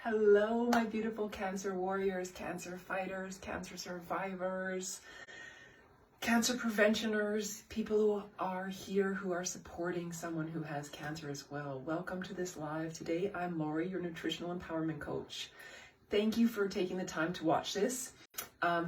Hello, my beautiful cancer warriors, cancer fighters, cancer survivors, cancer preventioners, people who are here who are supporting someone who has cancer as well. Welcome to this live. Today, I'm Lori, your nutritional empowerment coach. Thank you for taking the time to watch this.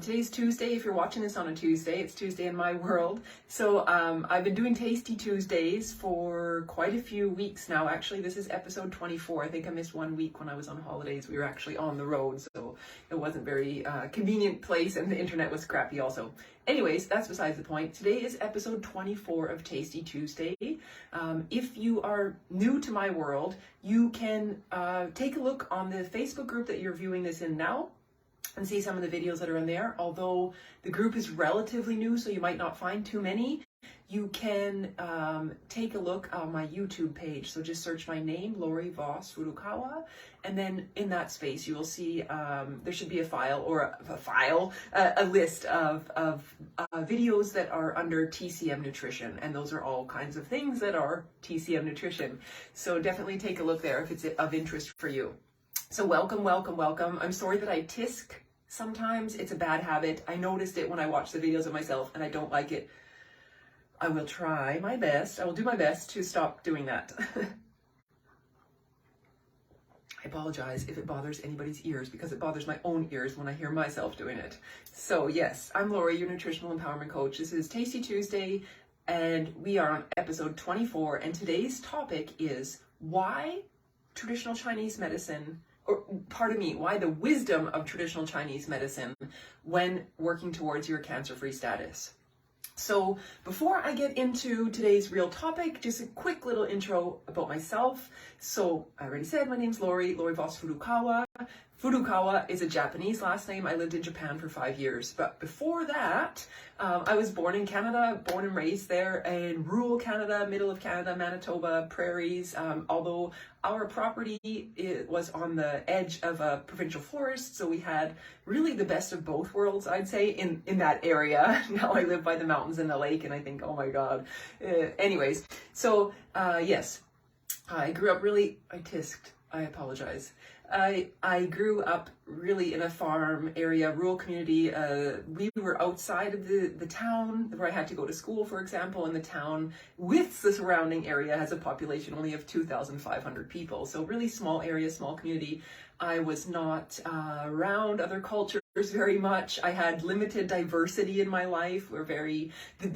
Today's Tuesday. If you're watching this on a Tuesday, it's Tuesday in my world. So I've been doing Tasty Tuesdays for quite a few weeks now. Actually, this is episode 24. I think I missed 1 week when I was on holidays. We were actually on the road, so it wasn't very convenient place, and the internet was crappy also. Anyways, that's besides the point. Today is episode 24 of Tasty Tuesday. If you are new to my world, you can take a look on the Facebook group that you're viewing this in now and see some of the videos that are in there. Although the group is relatively new, so you might not find too many, you can take a look on my YouTube page. So just search my name, Lori Voss Furukawa, and then in that space you will see there should be a file or a list of videos that are under TCM nutrition, and those are all kinds of things that are TCM nutrition. So definitely take a look there if it's of interest for you. So welcome, welcome, welcome. I'm sorry that I tisk sometimes. It's a bad habit. I noticed it when I watch the videos of myself and I don't like it. I will try my best. I will do my best to stop doing that. I apologize if it bothers anybody's ears, because it bothers my own ears when I hear myself doing it. So yes, I'm Lori, your nutritional empowerment coach. This is Tasty Tuesday and we are on episode 24, and today's topic is why traditional Chinese medicine, or pardon me, why the wisdom of traditional Chinese medicine when working towards your cancer-free status. So before I get into today's real topic, just a quick little intro about myself. So I already said my name's Lori Voss Furukawa. Furukawa is a Japanese last name. I lived in Japan for 5 years. But before that, I was born in Canada, born and raised there in rural Canada, middle of Canada, Manitoba, prairies. Although our property was on the edge of a provincial forest, so we had really the best of both worlds, I'd say, in that area. Now I live by the mountains and the lake, and I think, oh my God. Anyways, so yes, I grew up really, I tisked, I apologize. I grew up really in a farm area, rural community. We were outside of the town where I had to go to school, for example, and the town with the surrounding area has a population only of 2,500 people. So really small area, small community. I was not around other cultures very much. I had limited diversity in my life. The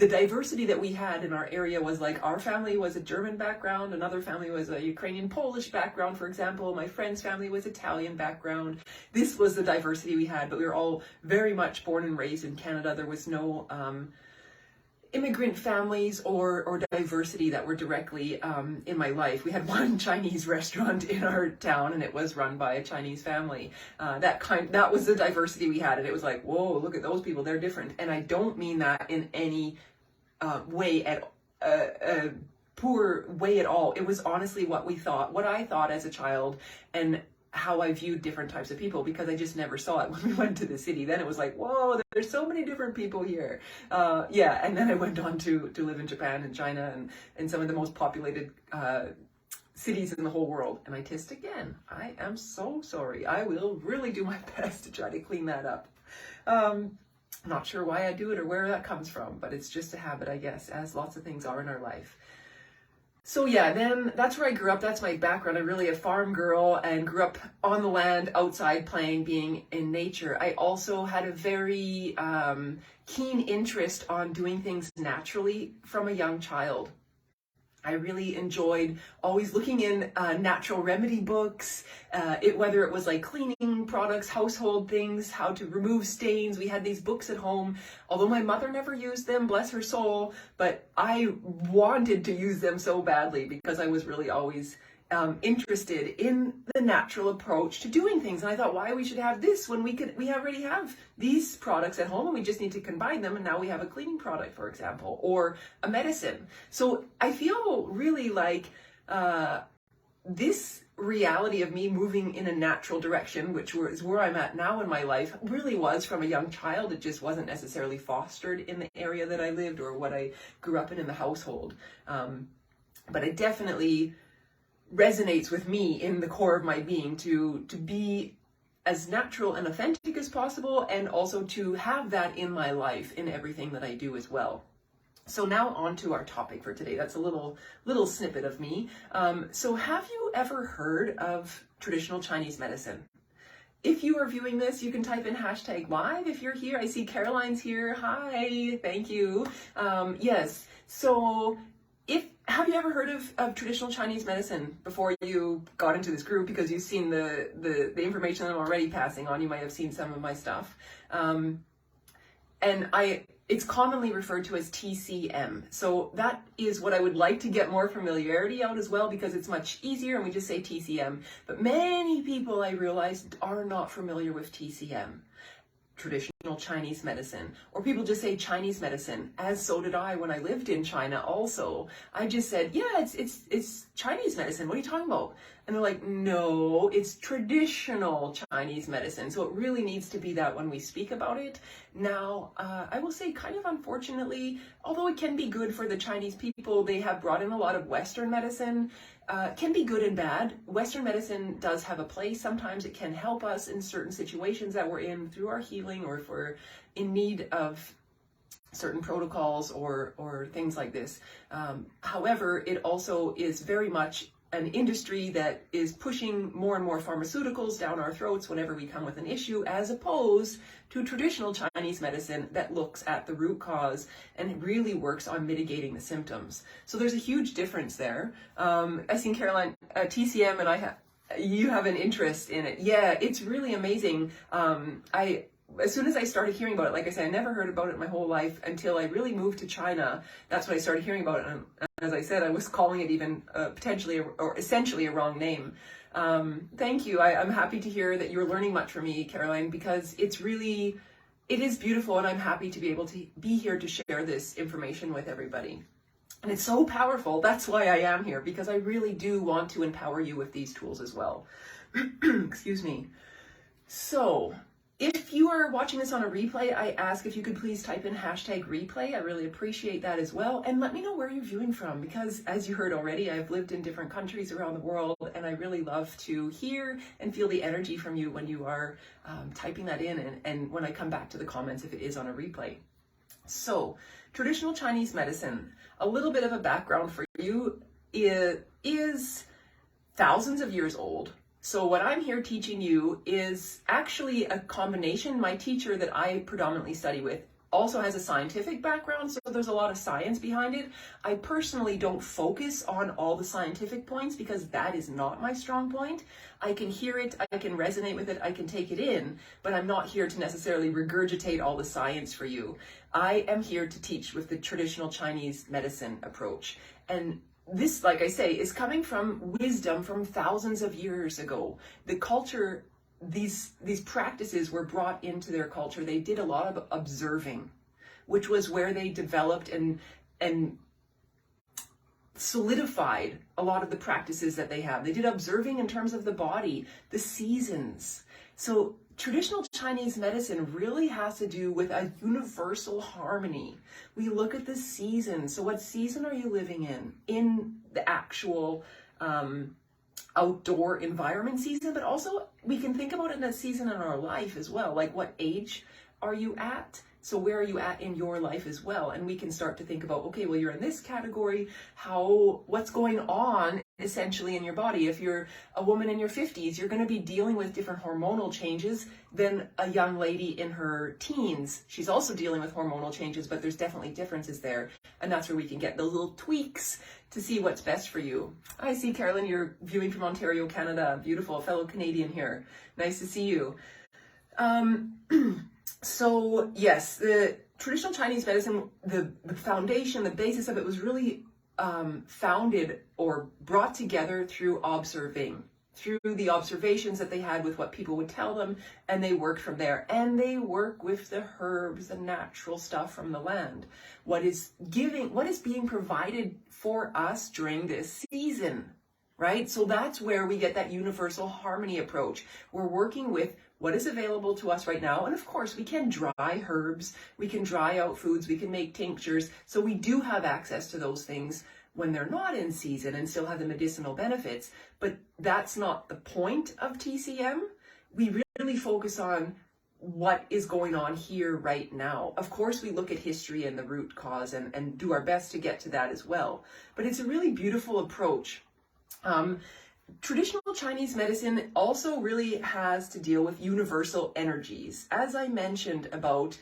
diversity that we had in our area was like, our family was a German background, another family was a Ukrainian Polish background, for example. My friend's family was Italian background. This was the diversity we had, but we were all very much born and raised in Canada. There was no immigrant families or diversity that were directly in my life. We had one Chinese restaurant in our town, and it was run by a Chinese family. That was the diversity we had, and it was like, whoa, look at those people, they're different. And I don't mean that in any way at poor way at all. It was honestly what I thought as a child, and how I viewed different types of people, because I just never saw it when we went to the city. Then it was like, whoa, there's so many different people here. Yeah, and then I went on to live in Japan and China and some of the most populated cities in the whole world. And I tissed again. I am so sorry. I will really do my best to try to clean that up. Not sure why I do it or where that comes from, but it's just a habit, I guess, as lots of things are in our life. So yeah, then that's where I grew up. That's my background. I'm really a farm girl and grew up on the land, outside playing, being in nature. I also had a very keen interest on doing things naturally from a young child. I really enjoyed always looking in natural remedy books, whether it was like cleaning products, household things, how to remove stains. We had these books at home, although my mother never used them, bless her soul, but I wanted to use them so badly because I was really always interested in the natural approach to doing things. And I thought, why we should have this when we already have these products at home and we just need to combine them, and now we have a cleaning product, for example, or a medicine. So I feel really like this reality of me moving in a natural direction, which is where I'm at now in my life, really was from a young child. It just wasn't necessarily fostered in the area that I lived or what I grew up in the household. But I definitely resonates with me in the core of my being to be as natural and authentic as possible, and also to have that in my life in everything that I do as well. So now on to our topic for today. That's a little snippet of me. So have you ever heard of traditional Chinese medicine? If you are viewing this, you can type in #live if you're here. I see Caroline's here. Hi, thank you. Yes, so have you ever heard of traditional Chinese medicine before you got into this group? Because you've seen the information that I'm already passing on. You might have seen some of my stuff. It's commonly referred to as TCM. So that is what I would like to get more familiarity out as well, because it's much easier and we just say TCM. But many people, I realized, are not familiar with TCM, traditional Chinese medicine, or people just say Chinese medicine, as so did I when I lived in China also. I just said, yeah, it's Chinese medicine. What are you talking about? And they're like, no, it's traditional Chinese medicine. So it really needs to be that when we speak about it. Now, I will say, kind of unfortunately, although it can be good for the Chinese people, they have brought in a lot of Western medicine. Can be good and bad. Western medicine does have a place. Sometimes it can help us in certain situations that we're in through our healing, or if we're in need of certain protocols or things like this. However, it also is very much an industry that is pushing more and more pharmaceuticals down our throats whenever we come with an issue, as opposed to traditional Chinese medicine that looks at the root cause and really works on mitigating the symptoms. So there's a huge difference there. I seen Caroline, TCM, and you have an interest in it. Yeah, it's really amazing. As soon as I started hearing about it, like I said, I never heard about it my whole life until I really moved to China. That's when I started hearing about it. And as I said, I was calling it even potentially or essentially a wrong name. Thank you. I'm happy to hear that you're learning much from me, Caroline, because it is beautiful, and I'm happy to be able to be here to share this information with everybody. And it's so powerful. That's why I am here, because I really do want to empower you with these tools as well. Excuse me. So, if you are watching this on a replay, I ask if you could please type in #replay. I really appreciate that as well. And let me know where you're viewing from, because as you heard already, I've lived in different countries around the world, and I really love to hear and feel the energy from you when you are typing that in, and when I come back to the comments if it is on a replay. So, traditional Chinese medicine, a little bit of a background for you, is thousands of years old. So what I'm here teaching you is actually a combination. My teacher that I predominantly study with also has a scientific background, so there's a lot of science behind it. I personally don't focus on all the scientific points, because that is not my strong point. I can hear it, I can resonate with it, I can take it in, but I'm not here to necessarily regurgitate all the science for you. I am here to teach with the traditional Chinese medicine approach. And this, like I say, is coming from wisdom from thousands of years ago. The culture, these practices were brought into their culture. They did a lot of observing, which was where they developed and solidified a lot of the practices that they have. They did observing in terms of the body, the seasons. So traditional Chinese medicine really has to do with a universal harmony. We look at the seasons. So what season are you living in the actual outdoor environment season, but also we can think about it in a season in our life as well. Like, what age are you at? So where are you at in your life as well? And we can start to think about, okay, well, you're in this category. What's going on essentially in your body? If you're a woman in your 50s, you're going to be dealing with different hormonal changes than a young lady in her teens. She's also dealing with hormonal changes, but there's definitely differences there. And that's where we can get those little tweaks to see what's best for you. I see, Carolyn, you're viewing from Ontario, Canada. Beautiful, fellow Canadian here. Nice to see you. So yes, the traditional Chinese medicine, the foundation, the basis of it was really founded or brought together through observing, through the observations that they had with what people would tell them, and they worked from there. And they work with the herbs, the natural stuff from the land. What is being provided for us during this season, right? So that's where we get that universal harmony approach. We're working with what is available to us right now. And of course, we can dry herbs, we can dry out foods, we can make tinctures. So we do have access to those things when they're not in season and still have the medicinal benefits. But that's not the point of TCM. We really focus on what is going on here right now. Of course, we look at history and the root cause and do our best to get to that as well. But it's a really beautiful approach. Traditional Chinese medicine also really has to deal with universal energies. As I mentioned about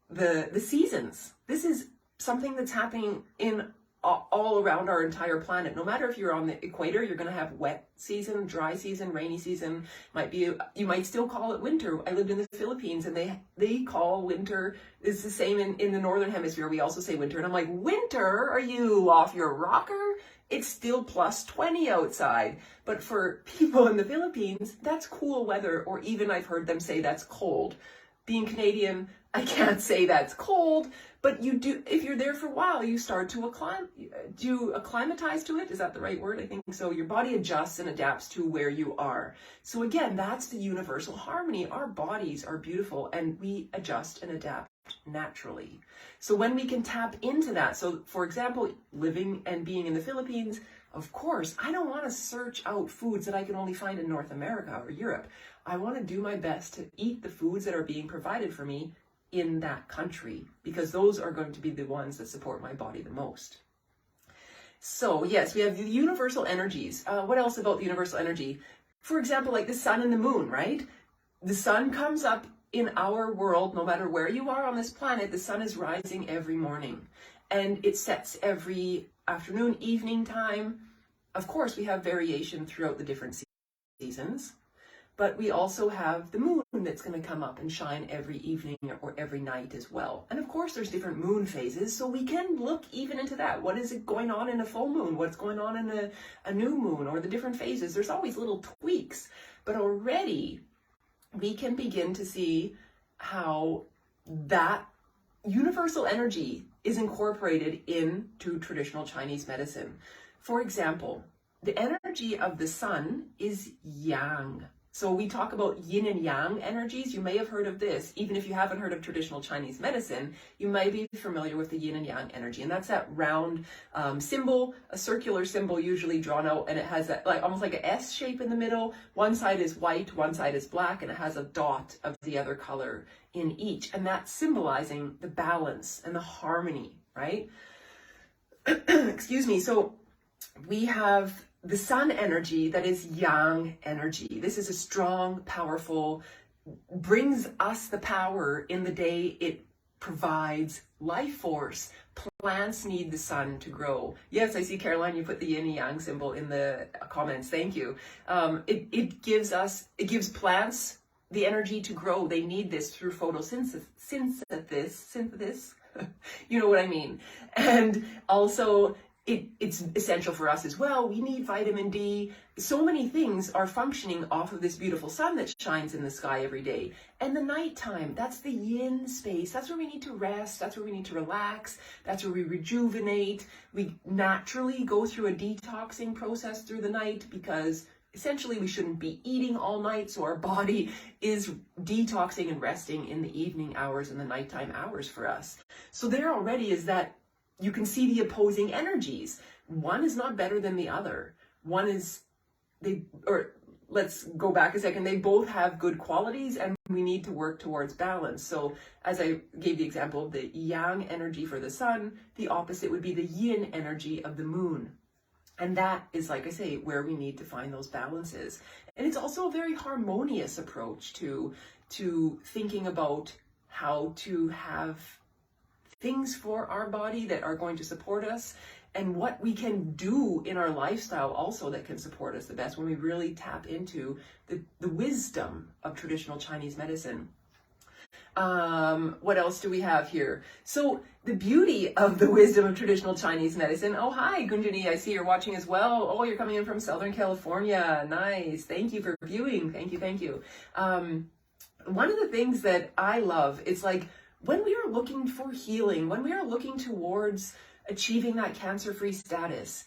the seasons, this is something that's happening in all around our entire planet. No matter if you're on the equator, you're going to have wet season, dry season, rainy season. You might still call it winter. I lived in the Philippines, and they call winter, it's the same in the northern hemisphere. We also say winter, and I'm like, winter? Are you off your rocker? It's still plus 20 outside. But for people in the Philippines, that's cool weather, or even I've heard them say that's cold. Being Canadian, I can't say that's cold, but you do, if you're there for a while, you start to acclimatize to it. Is that the right word? I think so. Your body adjusts and adapts to where you are. So again, that's the universal harmony. Our bodies are beautiful, and we adjust and adapt naturally. So when we can tap into that, so for example, living and being in the Philippines, of course, I don't want to search out foods that I can only find in North America or Europe. I want to do my best to eat the foods that are being provided for me in that country, because those are going to be the ones that support my body the most. So yes, we have the universal energies. What else about the universal energy? For example, like the sun and the moon, right? The sun comes up in our world, no matter where you are on this planet, the sun is rising every morning, and it sets every afternoon, evening time. Of course, we have variation throughout the different seasons, but we also have the moon that's going to come up and shine every evening or every night as well. And of course, there's different moon phases, so we can look even into that. What is it going on in a full moon? What's going on in a new moon, or the different phases? There's always little tweaks, but already we can begin to see how that universal energy is incorporated into traditional Chinese medicine. For example, the energy of the sun is yang. So we talk about yin and yang energies. You may have heard of this. Even if you haven't heard of traditional Chinese medicine, you might be familiar with the yin and yang energy. And that's that round symbol, a circular symbol usually drawn out, and it has that almost like an S shape in the middle. One side is white, one side is black, and it has a dot of the other color in each. And that's symbolizing the balance and the harmony, right? Excuse me. So we have the sun energy that is yang energy. This is a strong, powerful, brings us the power in the day. It provides life force. Plants need the sun to grow. Yes, I see, Caroline, you put the yin and yang symbol in the comments. Thank you. It gives plants the energy to grow. They need this through photosynthesis. Synthesis. You know what I mean. And also, it's essential for us as well. We need vitamin D. So many things are functioning off of this beautiful sun that shines in the sky every day. And the nighttime, that's the yin space. That's where we need to rest. That's where we need to relax. That's where we rejuvenate. We naturally go through a detoxing process through the night, because essentially we shouldn't be eating all night. So our body is detoxing and resting in the evening hours and the nighttime hours for us. So there already is that. You can see the opposing energies. One is not better than the other. Let's go back a second. They both have good qualities, and we need to work towards balance. So as I gave the example of the yang energy for the sun, the opposite would be the yin energy of the moon. And that is, like I say, where we need to find those balances. And it's also a very harmonious approach to thinking about how to have things for our body that are going to support us, and what we can do in our lifestyle also that can support us the best when we really tap into the wisdom of traditional Chinese medicine. What else do we have here? So the beauty of the wisdom of traditional Chinese medicine. Oh, hi, Gunjani. I see you're watching as well. Oh, you're coming in from Southern California. Nice. Thank you for viewing. Thank you. Thank you. One of the things that I love, it's like, when we are looking for healing, when we are looking towards achieving that cancer-free status,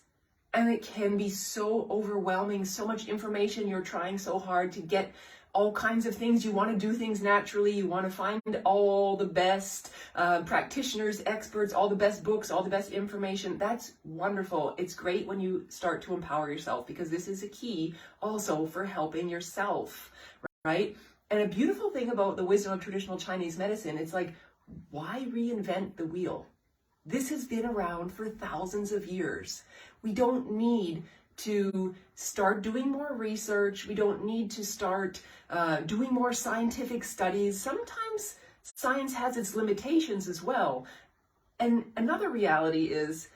And it can be so overwhelming, so much information. You're trying so hard to get all kinds of things. You want to do things naturally. You want to find all the best practitioners, experts, all the best books, all the best information. That's wonderful. It's great when you start to empower yourself, because this is a key also for helping yourself, right? And a beautiful thing about the wisdom of traditional Chinese medicine, it's like, why reinvent the wheel? This has been around for thousands of years. We don't need to start doing more research. We don't need to start doing more scientific studies. Sometimes science has its limitations as well. And another reality is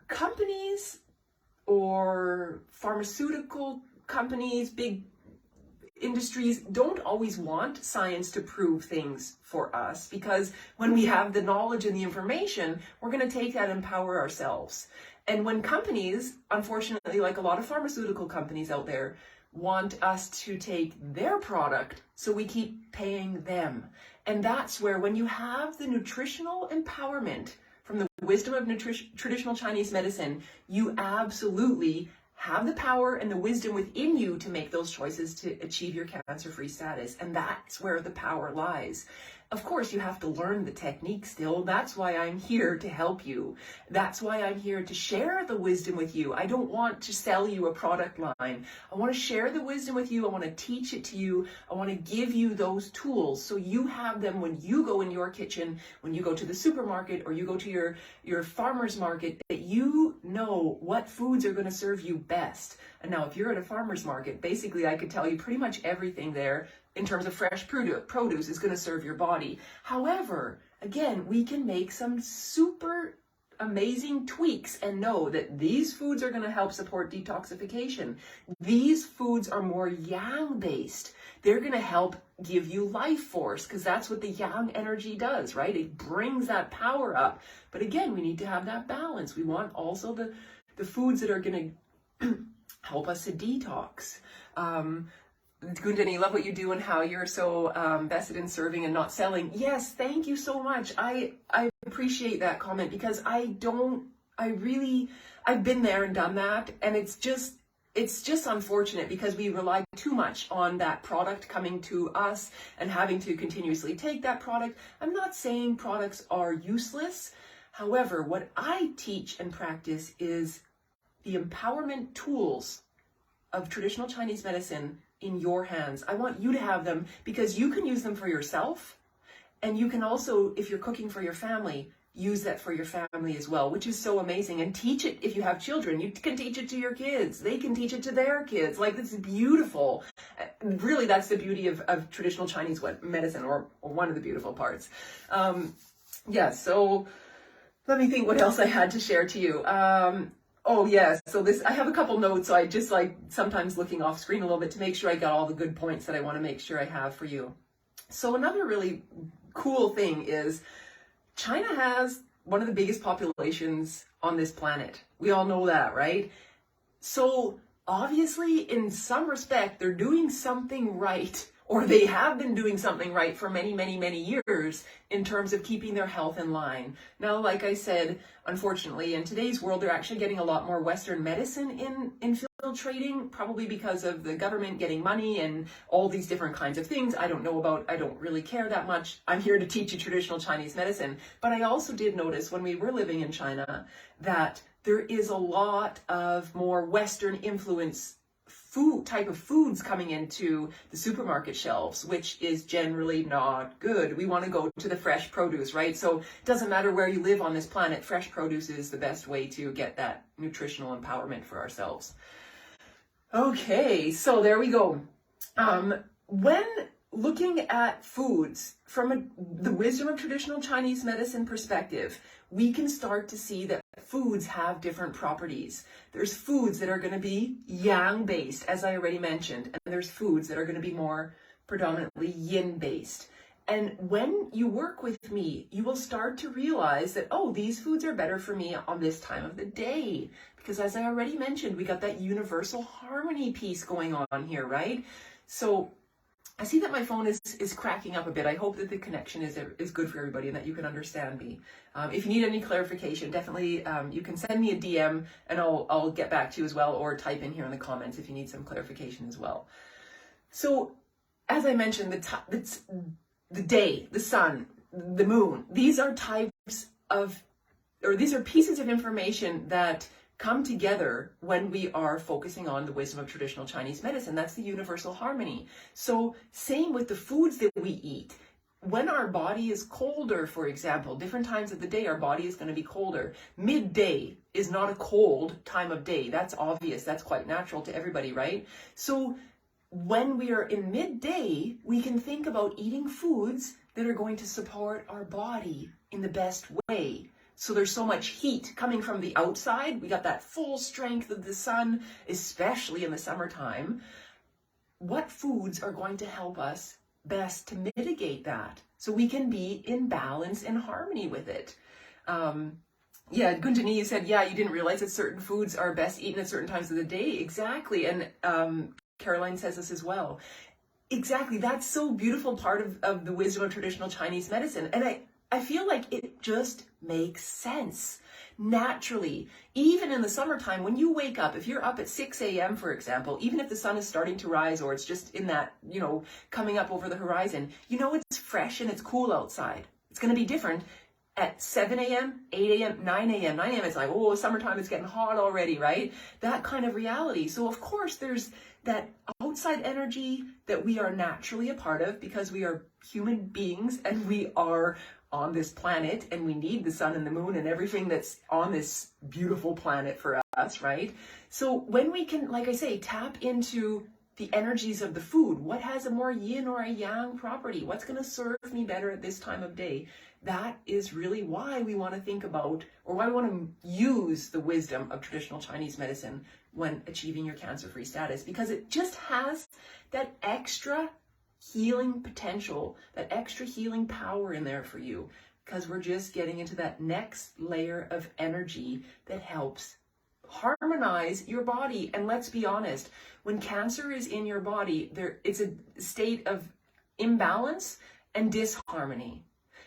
companies or pharmaceutical companies, big industries don't always want science to prove things for us, because when we have the knowledge and the information, we're going to take that and empower ourselves. And when companies, unfortunately, like a lot of pharmaceutical companies out there, want us to take their product, so we keep paying them. And that's where, when you have the nutritional empowerment from the wisdom of traditional Chinese medicine, you absolutely have the power and the wisdom within you to make those choices to achieve your cancer-free status. And that's where the power lies. Of course, you have to learn the technique still. That's why I'm here to help you. That's why I'm here to share the wisdom with you. I don't want to sell you a product line. I want to share the wisdom with you. I want to teach it to you. I want to give you those tools so you have them when you go in your kitchen, when you go to the supermarket, or you go to your farmer's market, that you know what foods are going to serve you best. And now, if you're at a farmer's market, basically I could tell you pretty much everything there in terms of fresh produce is going to serve your body. However, again, we can make some super amazing tweaks and know that these foods are going to help support detoxification. These foods are more yang based. They're going to help give you life force, because that's what the yang energy does, right? It brings that power up. But again, we need to have that balance. We want also the foods that are going to help us to detox. Gundani, love what you do and how you're so vested in serving and not selling. Yes, thank you so much. I appreciate that comment, because I've been there and done that, and it's just unfortunate, because we rely too much on that product coming to us and having to continuously take that product. I'm not saying products are useless. However, what I teach and practice is the empowerment tools of traditional Chinese medicine in your hands. I want you to have them, because you can use them for yourself, and you can also, if you're cooking for your family, use that for your family as well, which is so amazing. And teach it. If you have children, you can teach it to your kids. They can teach it to their kids. Like, this is beautiful. Really, that's the beauty of traditional Chinese medicine, or one of the beautiful parts. Yeah, so let me think what else I had to share to you. Oh yes, so I have a couple notes, so I just like sometimes looking off screen a little bit to make sure I got all the good points that I want to make sure I have for you. So another really cool thing is China has one of the biggest populations on this planet. We all know that, right? So obviously, in some respect, they're doing something right, or they have been doing something right for many, many, many years in terms of keeping their health in line. Now, like I said, unfortunately, in today's world, they're actually getting a lot more Western medicine infiltrating, probably because of the government getting money and all these different kinds of things I don't know about. I don't really care that much. I'm here to teach you traditional Chinese medicine. But I also did notice when we were living in China that there is a lot of more Western influence type of foods coming into the supermarket shelves, which is generally not good. We want to go to the fresh produce, right? So it doesn't matter where you live on this planet, fresh produce is the best way to get that nutritional empowerment for ourselves. Okay, so there we go. When looking at foods from the wisdom of traditional Chinese medicine perspective, we can start to see that foods have different properties. There's foods that are going to be yang based, as I already mentioned, and there's foods that are going to be more predominantly yin based. And when you work with me, you will start to realize that, oh, these foods are better for me on this time of the day. Because as I already mentioned, we got that universal harmony piece going on here, right? So I see that my phone is cracking up a bit. I hope that the connection is good for everybody and that you can understand me. If you need any clarification, definitely you can send me a DM and I'll get back to you as well, or type in here in the comments if you need some clarification as well. So, as I mentioned, the day, the sun, the moon, these are types of, or these are pieces of information that come together when we are focusing on the wisdom of traditional Chinese medicine. That's the universal harmony. So same with the foods that we eat. When our body is colder, for example, different times of the day, our body is going to be colder. Midday is not a cold time of day. That's obvious. That's quite natural to everybody, right? So when we are in midday, we can think about eating foods that are going to support our body in the best way. So there's so much heat coming from the outside. We got that full strength of the sun, especially in the summertime. What foods are going to help us best to mitigate that so we can be in balance and harmony with it? Yeah, Gunjani, you said, yeah, you didn't realize that certain foods are best eaten at certain times of the day. Exactly. And Caroline says this as well. Exactly. That's so beautiful part of the wisdom of traditional Chinese medicine. And I feel like it just makes sense naturally. Even in the summertime, when you wake up, if you're up at 6 a.m., for example, even if the sun is starting to rise or it's just in that, coming up over the horizon, it's fresh and it's cool outside. It's going to be different at 7 a.m., 8 a.m., 9 a.m. 9 a.m. It's like, oh, summertime, it's getting hot already, right? That kind of reality. So of course there's that outside energy that we are naturally a part of because we are human beings and we are on this planet and we need the sun and the moon and everything that's on this beautiful planet for us, right? So when we can, like I say, tap into the energies of the food, what has a more yin or a yang property? What's going to serve me better at this time of day? That is really why we want to think about, or why we want to use the wisdom of traditional Chinese medicine when achieving your cancer-free status, because it just has that extra healing potential, that extra healing power in there for you, because we're just getting into that next layer of energy that helps harmonize your body. And let's be honest, when cancer is in your body, it's a state of imbalance and disharmony.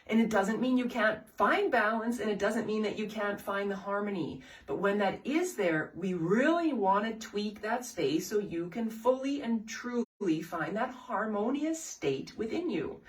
And it doesn't mean you can't find balance, and it doesn't mean that you can't find the harmony. But when that is there, we really want to tweak that space so you can fully and truly find that harmonious state within you.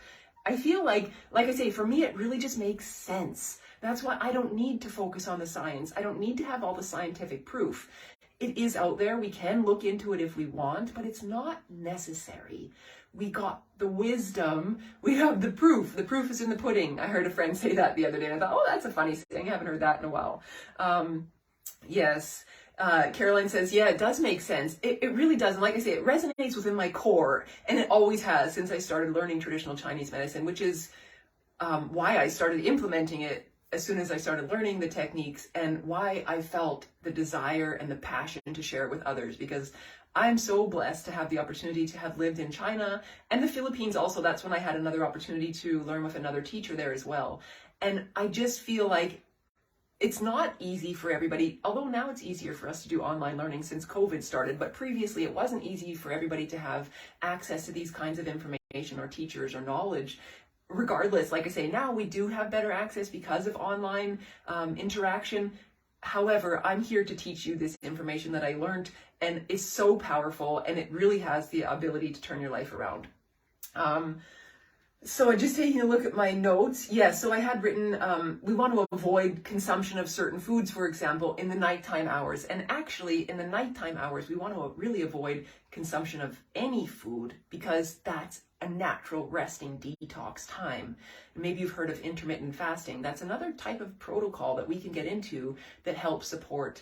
I feel like I say, for me, it really just makes sense. That's why I don't need to focus on the science. I don't need to have all the scientific proof. It is out there. We can look into it if we want, but it's not necessary. We got the wisdom. We have the proof. The proof is in the pudding. I heard a friend say that the other day, and I thought, oh, that's a funny thing. I haven't heard that in a while. Yes. Caroline says, yeah, it does make sense. It really does. And like I say, it resonates within my core, and it always has since I started learning traditional Chinese medicine, which is why I started implementing it as soon as I started learning the techniques, and why I felt the desire and the passion to share it with others, because I'm so blessed to have the opportunity to have lived in China and the Philippines also. That's when I had another opportunity to learn with another teacher there as well. And I just feel like it's not easy for everybody, although now it's easier for us to do online learning since COVID started, but previously it wasn't easy for everybody to have access to these kinds of information or teachers or knowledge. Regardless, like I say, now we do have better access because of online interaction. However, I'm here to teach you this information that I learned, and it's so powerful, and it really has the ability to turn your life around. So just taking a look at my notes. Yes, so I had written, we want to avoid consumption of certain foods, for example, in the nighttime hours. And actually, in the nighttime hours, we want to really avoid consumption of any food, because that's a natural resting detox time. Maybe you've heard of intermittent fasting. That's another type of protocol that we can get into that helps support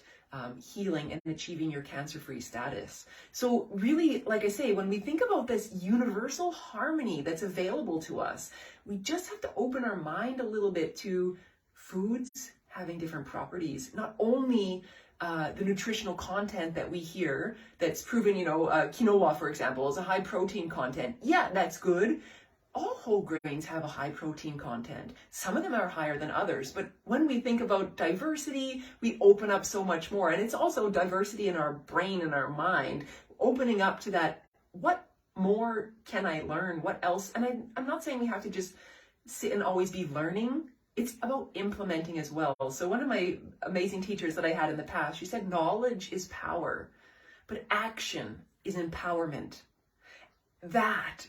healing and achieving your cancer-free status. So really, like I say, when we think about this universal harmony that's available to us, we just have to open our mind a little bit to foods having different properties. Not only the nutritional content that we hear that's proven, quinoa, for example, is a high protein content. Yeah, that's good. All whole grains have a high protein content. Some of them are higher than others, but when we think about diversity, we open up so much more. And it's also diversity in our brain and our mind, opening up to that, what more can I learn? What else? And I'm not saying we have to just sit and always be learning. It's about implementing as well. So one of my amazing teachers that I had in the past, she said, knowledge is power, but action is empowerment. That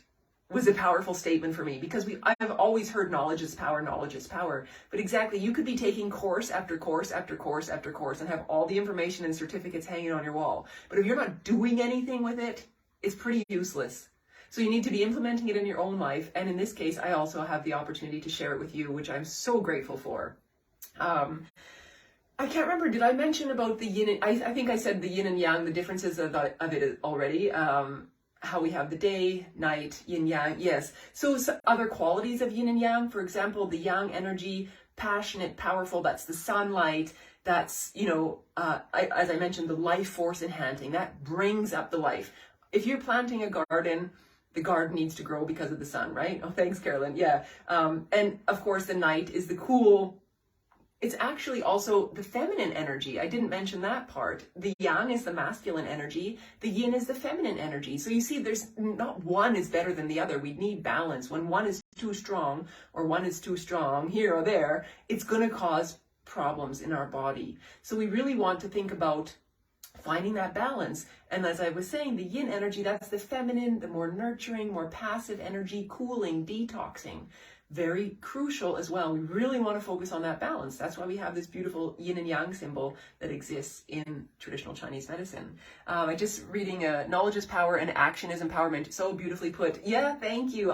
was a powerful statement for me, because I've always heard knowledge is power, knowledge is power. But exactly, you could be taking course after course after course after course and have all the information and certificates hanging on your wall. But if you're not doing anything with it, it's pretty useless. So you need to be implementing it in your own life. And in this case, I also have the opportunity to share it with you, which I'm so grateful for. I can't remember, did I mention about the yin? I think I said the yin and yang, the differences of it already. How we have the day, night, yin yang, yes. So other qualities of yin and yang, for example, the yang energy, passionate, powerful, that's the sunlight. That's, as I mentioned, the life force enhancing, that brings up the life. If you're planting a garden, the garden needs to grow because of the sun, right? Oh, thanks, Carolyn. Yeah. And of course, the night is the cool. It's actually also the feminine energy. I didn't mention that part. The yang is the masculine energy. The yin is the feminine energy. So you see, there's not one is better than the other. We need balance. When one is too strong or one is too strong here or there, it's going to cause problems in our body. So we really want to think about finding that balance. And as I was saying, the yin energy, that's the feminine, the more nurturing, more passive energy, cooling, detoxing. Very crucial as well. We really want to focus on that balance. That's why we have this beautiful yin and yang symbol that exists in traditional Chinese medicine. I just reading knowledge is power and action is empowerment. So beautifully put. Yeah, thank you.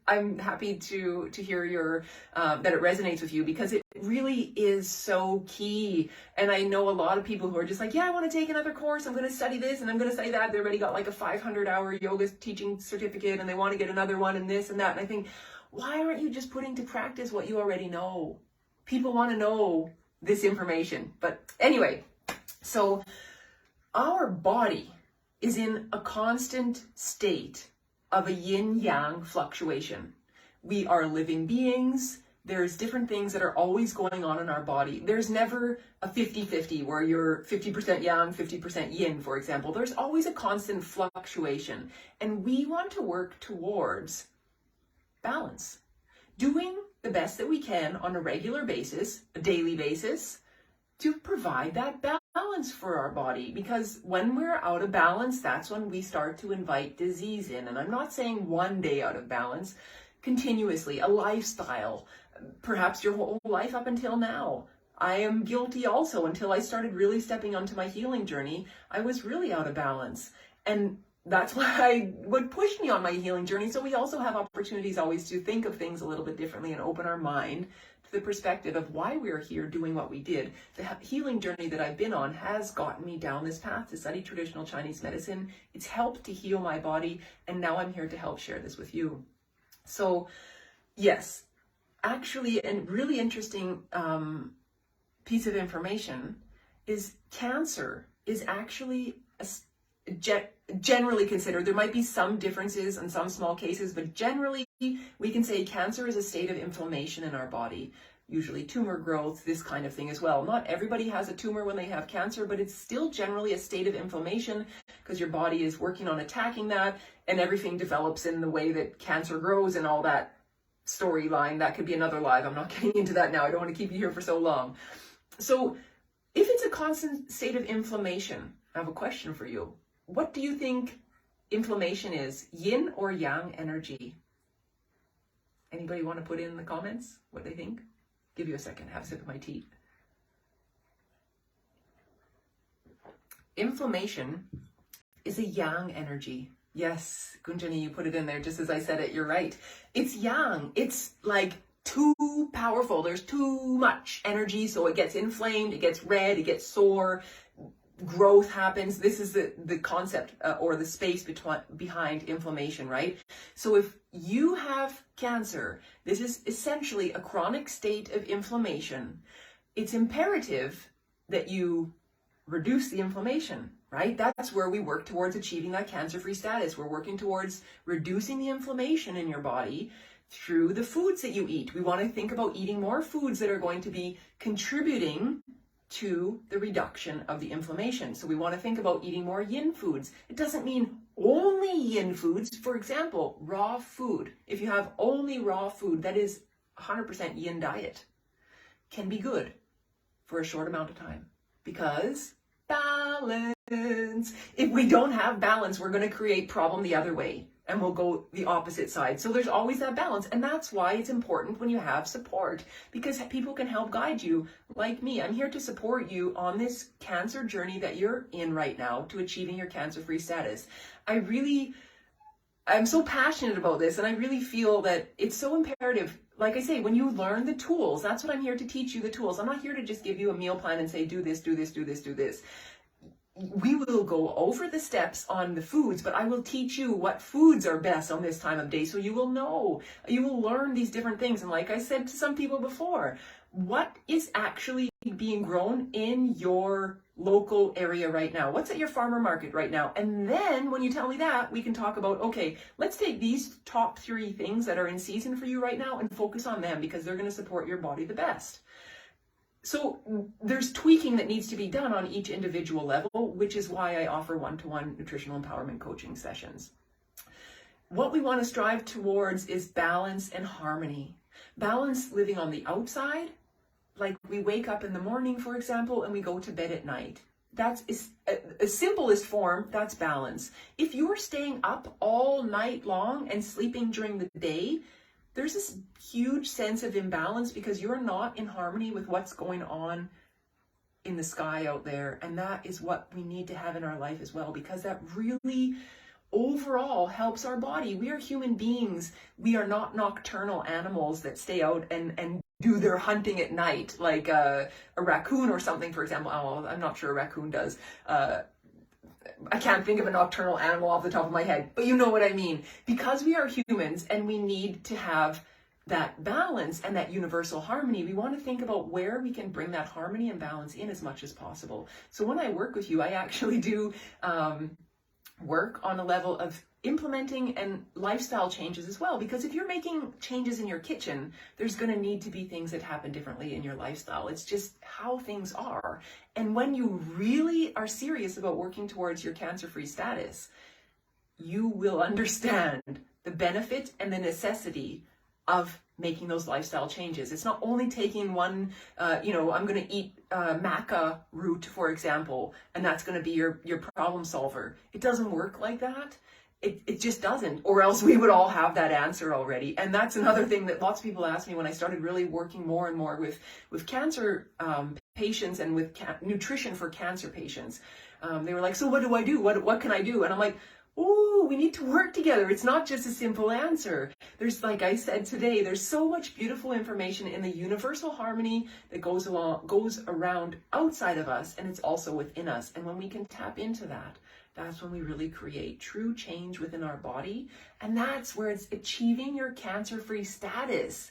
I'm happy to hear your that it resonates with you, because it really is so key. And I know a lot of people who are just like, yeah, I want to take another course. I'm going to study this and I'm going to study that. They already got like a 500-hour yoga teaching certificate and they want to get another one and this and that. And I think, why aren't you just putting to practice what you already know? People want to know this information. But anyway, so our body is in a constant state of a yin-yang fluctuation. We are living beings. There's different things that are always going on in our body. There's never a 50-50 where you're 50% yang, 50% yin, for example. There's always a constant fluctuation. And we want to work towards balance, doing the best that we can on a regular basis, a daily basis, to provide that balance for our body. Because when we're out of balance, that's when we start to invite disease in. And I'm not saying one day out of balance, continuously, a lifestyle, perhaps your whole life up until now. I am guilty also. Until I started really stepping onto my healing journey, I was really out of balance. And that's why would push me on my healing journey. So we also have opportunities always to think of things a little bit differently and open our mind to the perspective of why we're here doing what we did. The healing journey that I've been on has gotten me down this path to study traditional Chinese medicine. It's helped to heal my body. And now I'm here to help share this with you. So yes, actually, a really interesting piece of information is cancer is actually generally considered, there might be some differences in some small cases, but generally we can say cancer is a state of inflammation in our body, usually tumor growth, this kind of thing as well. Not everybody has a tumor when they have cancer, but it's still generally a state of inflammation because your body is working on attacking that, and everything develops in the way that cancer grows and all that storyline. That could be another live. I'm not getting into that now. I don't want to keep you here for so long. So if it's a constant state of inflammation, I have a question for you. What do you think inflammation is? Yin or yang energy? Anybody want to put in the comments what they think? Give you a second, have a sip of my tea. Inflammation is a yang energy. Yes, Gunjani, you put it in there just as I said it. You're right. It's yang. It's like too powerful. There's too much energy, so it gets inflamed, it gets red, it gets sore. Growth happens. This is the concept or the space behind inflammation, right? So if you have cancer, this is essentially a chronic state of inflammation. It's imperative that you reduce the inflammation, right? That's where we work towards achieving that cancer-free status. We're working towards reducing the inflammation in your body through the foods that you eat. We want to think about eating more foods that are going to be contributing to the reduction of the inflammation. So we want to think about eating more yin foods. It doesn't mean only yin foods, for example, raw food, if you have only raw food that is 100% yin diet, can be good for a short amount of time, because balance. If we don't have balance, we're going to create problem the other way, and we'll go the opposite side. So there's always that balance, and that's why it's important when you have support, because people can help guide you. Like me, I'm here to support you on this cancer journey that you're in right now to achieving your cancer-free status. I'm so passionate about this, and I really feel that it's so imperative. Like I say, when you learn the tools, that's what I'm here to teach you, the tools. I'm not here to just give you a meal plan and say, do this, do this, do this, do this. We will go over the steps on the foods, but I will teach you what foods are best on this time of day, so you will know, you will learn these different things. And like I said to some people before, what is actually being grown in your local area right now? What's at your farmer market right now? And then when you tell me that, we can talk about, okay, let's take these top 3 things that are in season for you right now and focus on them, because they're going to support your body the best. So there's tweaking that needs to be done on each individual level, which is why I offer one-to-one nutritional empowerment coaching sessions. What we want to strive towards is balance and harmony. Balance living on the outside, like we wake up in the morning, for example, and we go to bed at night. That's a simplest form, that's balance. If you're staying up all night long and sleeping during the day, there's this huge sense of imbalance, because you're not in harmony with what's going on in the sky out there. And that is what we need to have in our life as well, because that really overall helps our body. We are human beings. We are not nocturnal animals that stay out and do their hunting at night, like a raccoon or something, for example. Oh, I'm not sure a raccoon does. I can't think of a nocturnal animal off the top of my head, but you know what I mean. Because we are humans and we need to have that balance and that universal harmony, we want to think about where we can bring that harmony and balance in as much as possible. So when I work with you, I actually do work on a level of implementing and lifestyle changes as well, because if you're making changes in your kitchen, there's going to need to be things that happen differently in your lifestyle. It's just how things are. And when you really are serious about working towards your cancer-free status, you will understand the benefit and the necessity of making those lifestyle changes. It's not only taking one, I'm going to eat maca root, for example, and that's going to be your problem solver. It doesn't work like that. It just doesn't, or else we would all have that answer already. And that's another thing that lots of people ask me when I started really working more and more with cancer patients and with nutrition for cancer patients. They were like, so what do I do? What can I do? And I'm like, oh, we need to work together. It's not just a simple answer. There's, like I said today, there's so much beautiful information in the universal harmony that goes around outside of us, and it's also within us. And when we can tap into that, that's when we really create true change within our body. And that's where it's achieving your cancer-free status.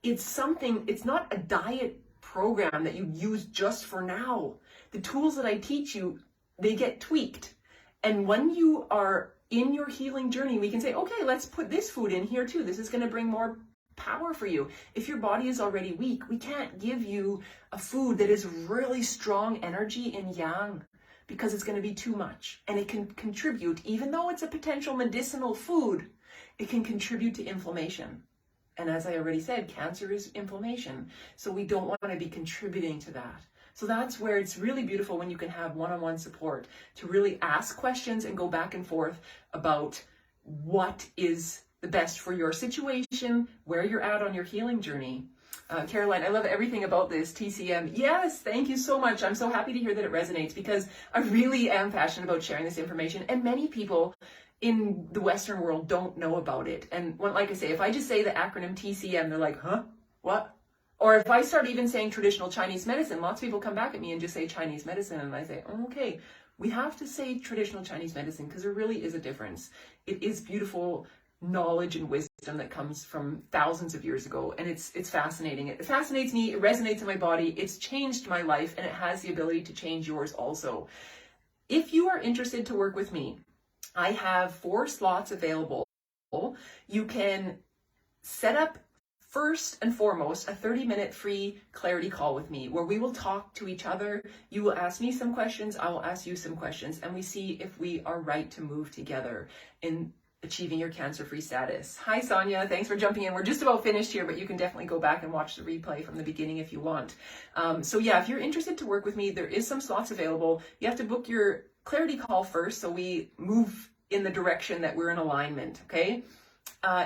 It's not a diet program that you use just for now. The tools that I teach you, they get tweaked. And when you are in your healing journey, we can say, okay, let's put this food in here too. This is going to bring more power for you. If your body is already weak, we can't give you a food that is really strong energy in yang, because it's going to be too much. And it can contribute, even though it's a potential medicinal food, it can contribute to inflammation. And as I already said, cancer is inflammation. So we don't want to be contributing to that. So that's where it's really beautiful when you can have one-on-one support to really ask questions and go back and forth about what is the best for your situation, where you're at on your healing journey. Caroline, I love everything about this, TCM. Yes, thank you so much. I'm so happy to hear that it resonates, because I really am passionate about sharing this information, and many people in the Western world don't know about it. And like I say, if I just say the acronym TCM, they're like, huh? What? Or if I start even saying traditional Chinese medicine, lots of people come back at me and just say Chinese medicine, and I say, oh, okay, we have to say traditional Chinese medicine, because there really is a difference. It is beautiful knowledge and wisdom that comes from thousands of years ago, and it's fascinating. It fascinates me, it resonates in my body, it's changed my life, and it has the ability to change yours also. If you are interested to work with me, I have 4 slots available. You can set up first and foremost, a 30-minute free clarity call with me where we will talk to each other. You will ask me some questions, I will ask you some questions, and we see if we are right to move together in achieving your cancer-free status. Hi, Sonia. Thanks for jumping in. We're just about finished here, but you can definitely go back and watch the replay from the beginning if you want. So yeah, if you're interested to work with me, there is some slots available. You have to book your clarity call first so we move in the direction that we're in alignment, okay?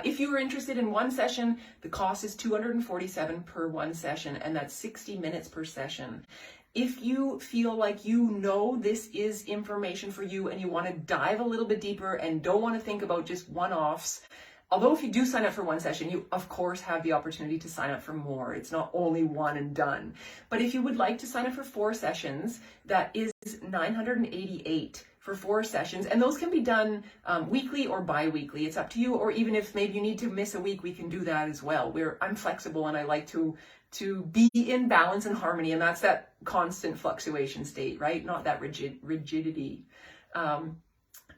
If you are interested in one session, the cost is $247 per one session, and that's 60 minutes per session. If you feel like you know this is information for you and you want to dive a little bit deeper and don't want to think about just one-offs, although if you do sign up for one session, you of course have the opportunity to sign up for more. It's not only one and done. But if you would like to sign up for 4 sessions, that is $988 for 4 sessions, and those can be done weekly or bi-weekly. It's up to you, or even if maybe you need to miss a week, we can do that as well. I'm flexible and I like to be in balance and harmony, and that's that constant fluctuation state, right? Not that rigidity.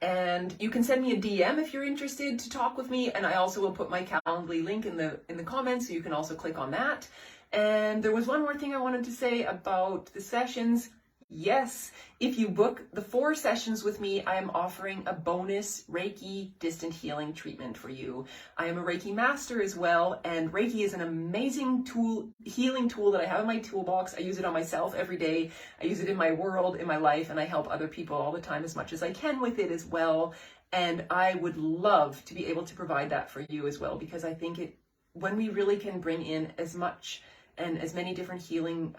And you can send me a DM if you're interested to talk with me, and I also will put my Calendly link in the comments, so you can also click on that. And there was one more thing I wanted to say about the sessions. Yes, if you book the 4 sessions with me, I am offering a bonus Reiki distant healing treatment for you. I am a Reiki master as well, and Reiki is an amazing tool, healing tool that I have in my toolbox. I use it on myself every day. I use it in my world, in my life, and I help other people all the time as much as I can with it as well. And I would love to be able to provide that for you as well, because I think when we really can bring in as much and as many different healing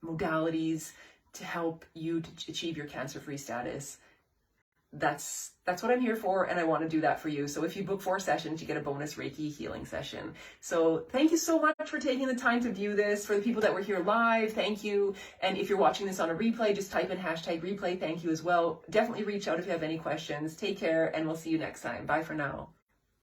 modalities to help you to achieve your cancer-free status, that's what I'm here for, and I want to do that for you. So if you book 4 sessions, you get a bonus Reiki healing session. So thank you so much for taking the time to view this. For the people that were here live, thank you. And if you're watching this on a replay, just type in #replay. Thank you as well. Definitely reach out if you have any questions. Take care, and we'll see you next time. Bye for now.